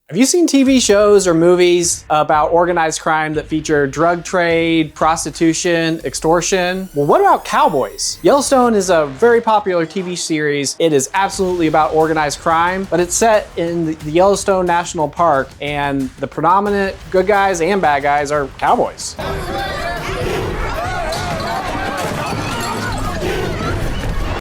Have you seen TV shows or movies about organized crime that feature drug trade, prostitution, extortion? Well, what about cowboys? Yellowstone is a very popular TV series. It is absolutely about organized crime, but it's set in the Yellowstone National Park, and the predominant good guys and bad guys are cowboys.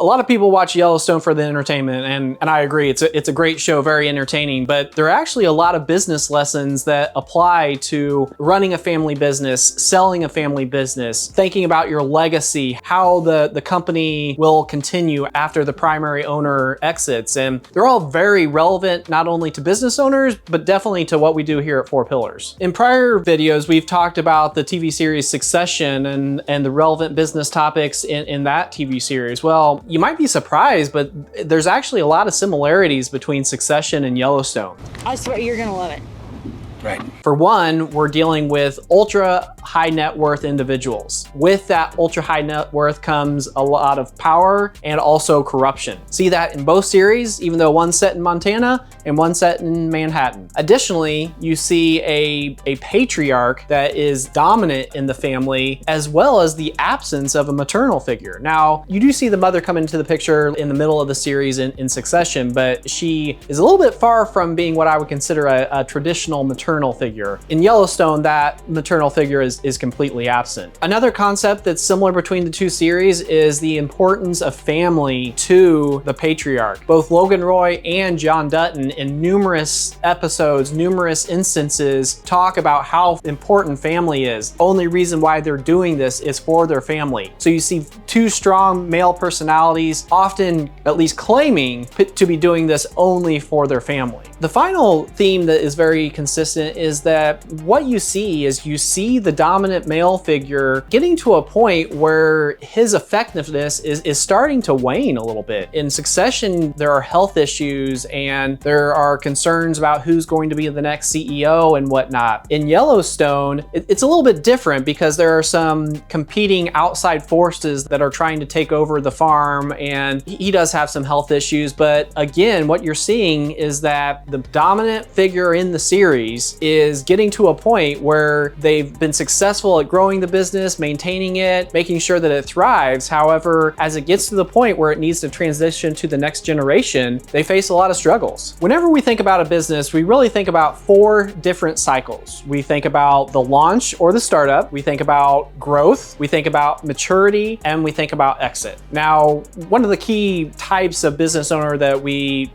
A lot of people watch Yellowstone for the entertainment, and I agree, it's a great show, very entertaining, but there are actually a lot of business lessons that apply to running a family business, selling a family business, thinking about your legacy, how the company will continue after the primary owner exits, and they're all very relevant not only to business owners, but definitely to what we do here at Four Pillars. In prior videos, we've talked about the TV series Succession and the relevant business topics in that TV series. Well, you might be surprised, but there's actually a lot of similarities between Succession and Yellowstone. I swear you're gonna love it. Right. For one, we're dealing with ultra high net worth individuals. With that ultra high net worth comes a lot of power and also corruption. See that in both series, even though one's set in Montana and one's set in Manhattan. Additionally, you see a patriarch that is dominant in the family, as well as the absence of a maternal figure. Now, you do see the mother come into the picture in the middle of the series in Succession, but she is a little bit far from being what I would consider a traditional maternal figure. In Yellowstone, that maternal figure is completely absent. Another concept that's similar between the two series is the importance of family to the patriarch. Both Logan Roy and John Dutton in numerous episodes, numerous instances, talk about how important family is. Only reason why they're doing this is for their family. So you see two strong male personalities, often at least claiming to be doing this only for their family. The final theme that is very consistent is that what you see is the dominant male figure getting to a point where his effectiveness is starting to wane a little bit. In Succession, there are health issues and there are concerns about who's going to be the next CEO and whatnot. In Yellowstone, it's a little bit different because there are some competing outside forces that are trying to take over the farm, and he does have some health issues. But again, what you're seeing is that the dominant figure in the series is getting to a point where they've been successful at growing the business, maintaining it, making sure that it thrives. However, as it gets to the point where it needs to transition to the next generation, they face a lot of struggles. Whenever we think about a business, we really think about four different cycles. We think about the launch or the startup, we think about growth, we think about maturity, and we think about exit. Now, one of the key types of business owner that we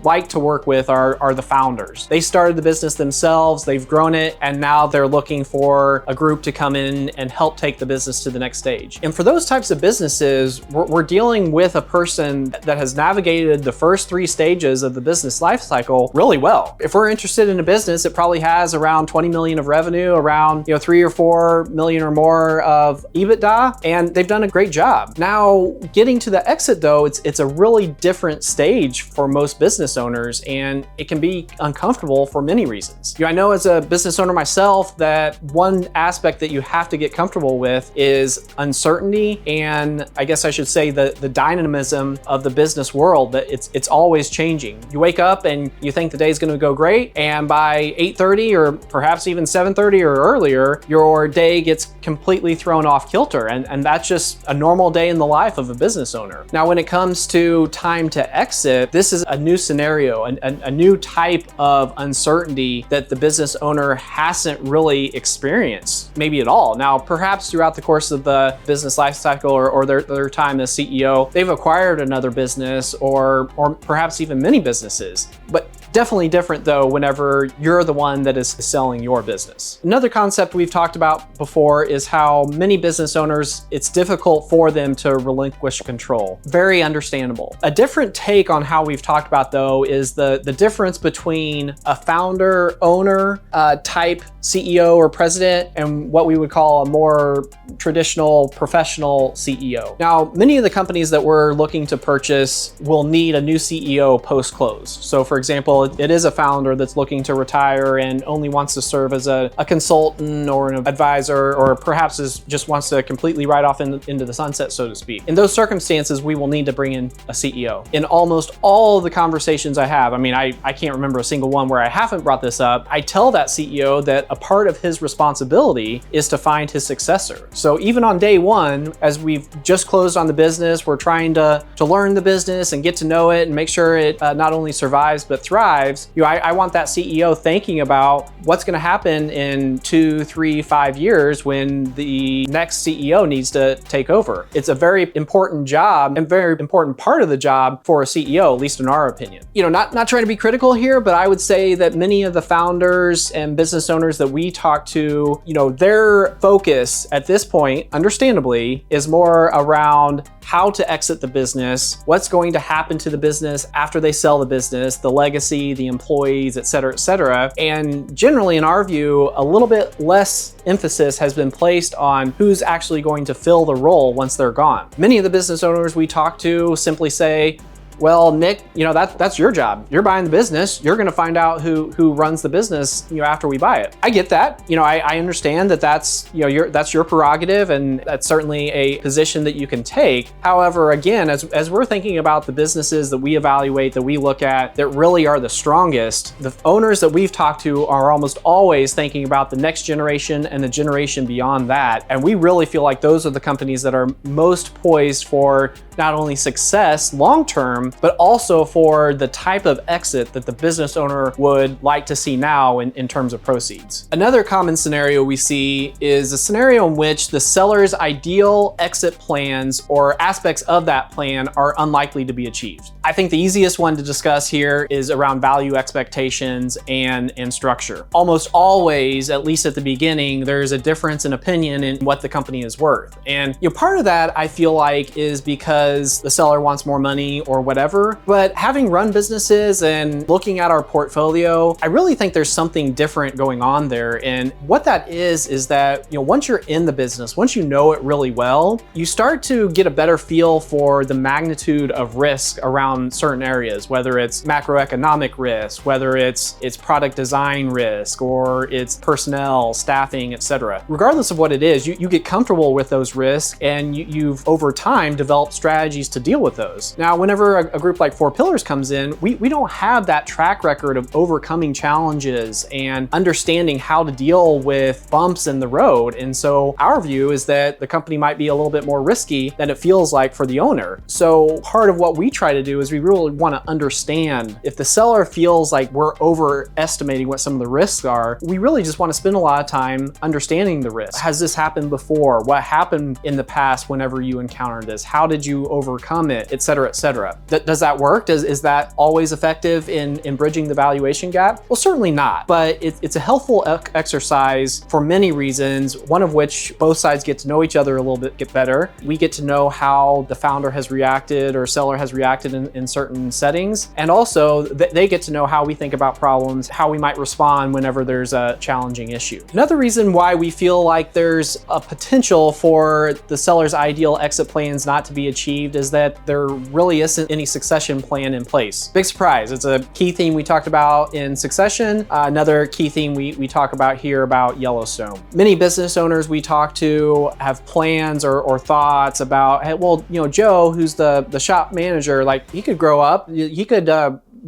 like to work with are the founders. They started the business themselves, they've grown it, and now they're looking for a group to come in and help take the business to the next stage. And for those types of businesses, we're dealing with a person that has navigated the first three stages of the business life cycle really well. If we're interested in a business, it probably has around 20 million of revenue, around 3 or 4 million or more of EBITDA, and they've done a great job. Now, getting to the exit though, it's a really different stage for most business owners, and it can be uncomfortable for many reasons. I know as a business owner myself that one aspect that you have to get comfortable with is uncertainty, and I guess I should say the dynamism of the business world, that it's always changing. You wake up and you think the day's gonna go great, and by 8:30 or perhaps even 7:30 or earlier, your day gets completely thrown off kilter, and that's just a normal day in the life of a business owner. Now, when it comes to time to exit, this is a new scenario, a new type of uncertainty that the business owner hasn't really experienced, maybe at all. Now, perhaps throughout the course of the business life cycle or their time as CEO, they've acquired another business or perhaps even many businesses. But definitely different though whenever you're the one that is selling your business. Another concept we've talked about before is how many business owners, it's difficult for them to relinquish control. Very understandable. A different take on how we've talked about though is the difference between a founder, owner type CEO or president and what we would call a more traditional professional CEO. Now, many of the companies that we're looking to purchase will need a new CEO post-close. So for example, example, it is a founder that's looking to retire and only wants to serve as a consultant or an advisor, or perhaps just wants to completely ride off into the sunset, so to speak. In those circumstances, we will need to bring in a CEO. In almost all of the conversations I have, I mean, I can't remember a single one where I haven't brought this up, I tell that CEO that a part of his responsibility is to find his successor. So even on day one, as we've just closed on the business, we're trying to learn the business and get to know it and make sure it not only survives but thrives. I want that CEO thinking about what's going to happen in 2, 3, 5 years when the next CEO needs to take over. It's a very important job and very important part of the job for a CEO, at least in our opinion. Not trying to be critical here, but I would say that many of the founders and business owners that we talk to, their focus at this point, understandably, is more around how to exit the business, what's going to happen to the business after they sell the business, the legacy, the employees, et cetera, et cetera. And generally, in our view, a little bit less emphasis has been placed on who's actually going to fill the role once they're gone. Many of the business owners we talk to simply say, well, Nick, that's your job. You're buying the business. You're going to find out who runs the business, after we buy it. I get that. I understand that that's your prerogative, and that's certainly a position that you can take. However, again, as we're thinking about the businesses that we evaluate, that we look at, that really are the strongest, the owners that we've talked to are almost always thinking about the next generation and the generation beyond that. And we really feel like those are the companies that are most poised for not only success long-term, but also for the type of exit that the business owner would like to see now in terms of proceeds. Another common scenario we see is a scenario in which the seller's ideal exit plans or aspects of that plan are unlikely to be achieved. I think the easiest one to discuss here is around value expectations and structure. Almost always, at least at the beginning, there's a difference in opinion in what the company is worth. And part of that, I feel like, is because the seller wants more money or whatever. But having run businesses and looking at our portfolio, I really think there's something different going on there. And what that is that, once you're in the business, once you know it really well, you start to get a better feel for the magnitude of risk around certain areas, whether it's macroeconomic risk, whether it's product design risk, or it's personnel, staffing, etc. Regardless of what it is, you get comfortable with those risks, and you've over time developed strategies to deal with those. Now, whenever a group like 4 Pillars comes in, we don't have that track record of overcoming challenges and understanding how to deal with bumps in the road. And so our view is that the company might be a little bit more risky than it feels like for the owner. So part of what we try to do is we really want to understand if the seller feels like we're overestimating what some of the risks are. We really just want to spend a lot of time understanding the risk. Has this happened before? What happened in the past whenever you encountered this? How did you overcome it, et cetera, et cetera? Does that work? Is that always effective in bridging the valuation gap? Well, certainly not, but it's a helpful exercise for many reasons, one of which both sides get to know each other a little bit better. We get to know how the founder has reacted or seller has reacted in certain settings, and also they get to know how we think about problems, how we might respond whenever there's a challenging issue. Another reason why we feel like there's a potential for the seller's ideal exit plans not to be achieved is that there really isn't any succession plan in place. Big surprise. It's a key theme we talked about in Succession. Another key theme we talk about here about Yellowstone. Many business owners we talk to have plans or thoughts about, hey, well, Joe, who's the shop manager, like, he could grow up, he could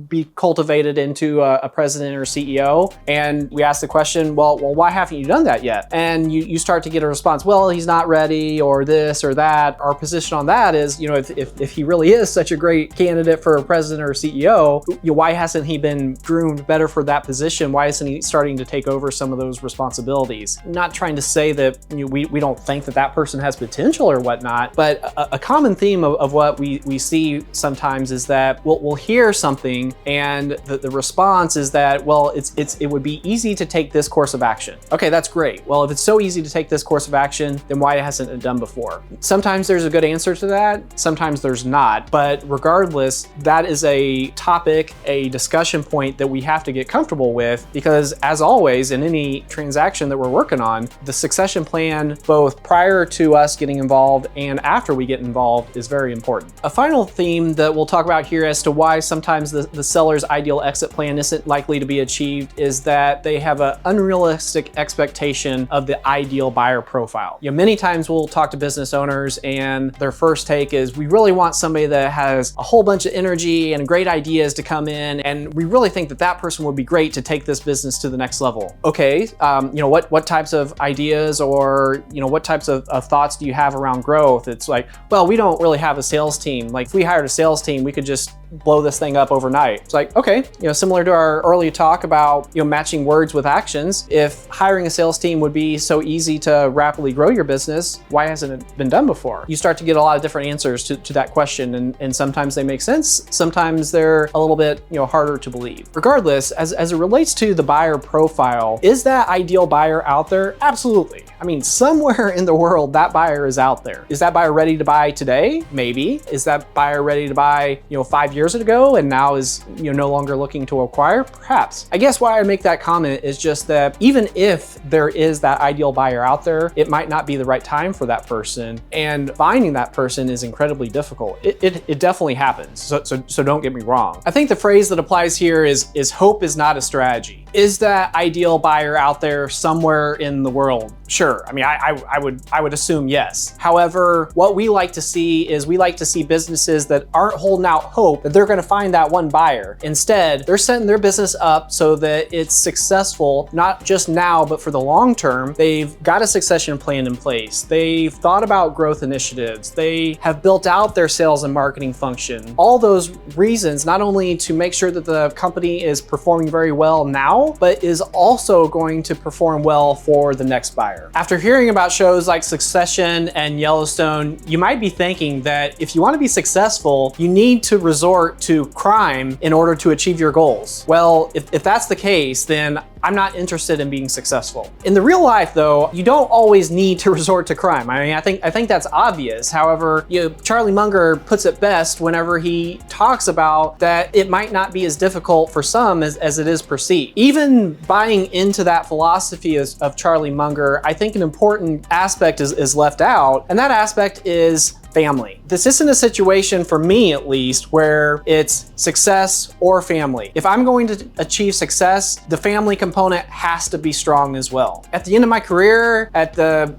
be cultivated into a president or CEO. And we ask the question, well, why haven't you done that yet? And you start to get a response, well, he's not ready, or this or that. Our position on that is, if he really is such a great candidate for a president or CEO, why hasn't he been groomed better for that position? Why isn't he starting to take over some of those responsibilities? Not trying to say that we don't think that person has potential or whatnot, but a common theme of what we see sometimes is that we'll hear something, and the response is that, well, it would be easy to take this course of action. Okay, that's great. Well, if it's so easy to take this course of action, then why hasn't it done before? Sometimes there's a good answer to that, sometimes there's not. But regardless, that is a topic, a discussion point that we have to get comfortable with, because as always, in any transaction that we're working on, the succession plan, both prior to us getting involved and after we get involved, is very important. A final theme that we'll talk about here as to why sometimes the the seller's ideal exit plan isn't likely to be achieved is that they have an unrealistic expectation of the ideal buyer profile. Many times we'll talk to business owners and their first take is, we really want somebody that has a whole bunch of energy and great ideas to come in, and we really think that that person would be great to take this business to the next level. Okay, what types of ideas or what types of thoughts do you have around growth? It's like, well, we don't really have a sales team. Like, if we hired a sales team, we could just blow this thing up overnight. It's like, okay, similar to our early talk about matching words with actions. If hiring a sales team would be so easy to rapidly grow your business, why hasn't it been done before? You start to get a lot of different answers to that question, and sometimes they make sense, sometimes they're a little bit harder to believe. Regardless, as it relates to the buyer profile, is that ideal buyer out there? Absolutely. I mean, somewhere in the world that buyer is out there. Is that buyer ready to buy today? Maybe. Is that buyer ready to buy 5 years ago and now is no longer looking to acquire? Perhaps. I guess why I make that comment is just that even if there is that ideal buyer out there, it might not be the right time for that person, and finding that person is incredibly difficult. It definitely happens, so don't get me wrong. I think the phrase that applies here is hope is not a strategy. Is that ideal buyer out there somewhere in the world? Sure. I mean, I would assume yes. However, what we like to see is we like to see businesses that aren't holding out hope that they're going to find that one buyer. Instead, they're setting their business up so that it's successful, not just now, but for the long term. They've got a succession plan in place. They've thought about growth initiatives. They have built out their sales and marketing function. All those reasons, not only to make sure that the company is performing very well now, but is also going to perform well for the next buyer. After hearing about shows like Succession and Yellowstone, you might be thinking that if you want to be successful, you need to resort to crime in order to achieve your goals. Well, if that's the case, then I'm not interested in being successful. In the real life though, you don't always need to resort to crime. I mean, I think that's obvious. However, Charlie Munger puts it best whenever he talks about that it might not be as difficult for some as it is perceived. Even buying into that philosophy of Charlie Munger, I think an important aspect is left out, and that aspect is family. This isn't a situation, for me at least, where it's success or family. If I'm going to achieve success, the family component has to be strong as well. At the end of my career, at the,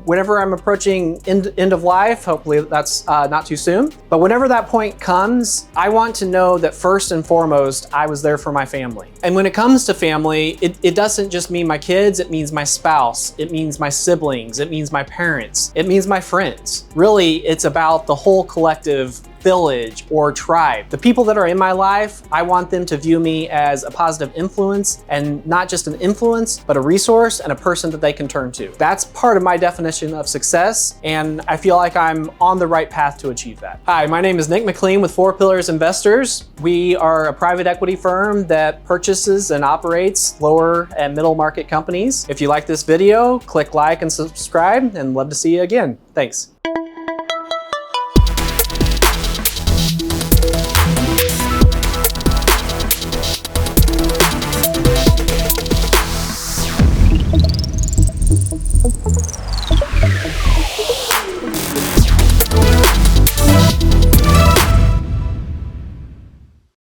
whenever I'm approaching end of life, hopefully that's not too soon, but whenever that point comes, I want to know that first and foremost, I was there for my family. And when it comes to family, it doesn't just mean my kids, it means my spouse, it means my siblings, it means my parents, it means my friends. Really, it's about the whole collective village or tribe. The people that are in my life, I want them to view me as a positive influence, and not just an influence, but a resource and a person that they can turn to. That's part of my definition of success, and I feel like I'm on the right path to achieve that. Hi, my name is Nick McLean with 4 Pillars Investors. We are a private equity firm that purchases and operates lower and middle market companies. If you like this video, click like and subscribe, and love to see you again. Thanks.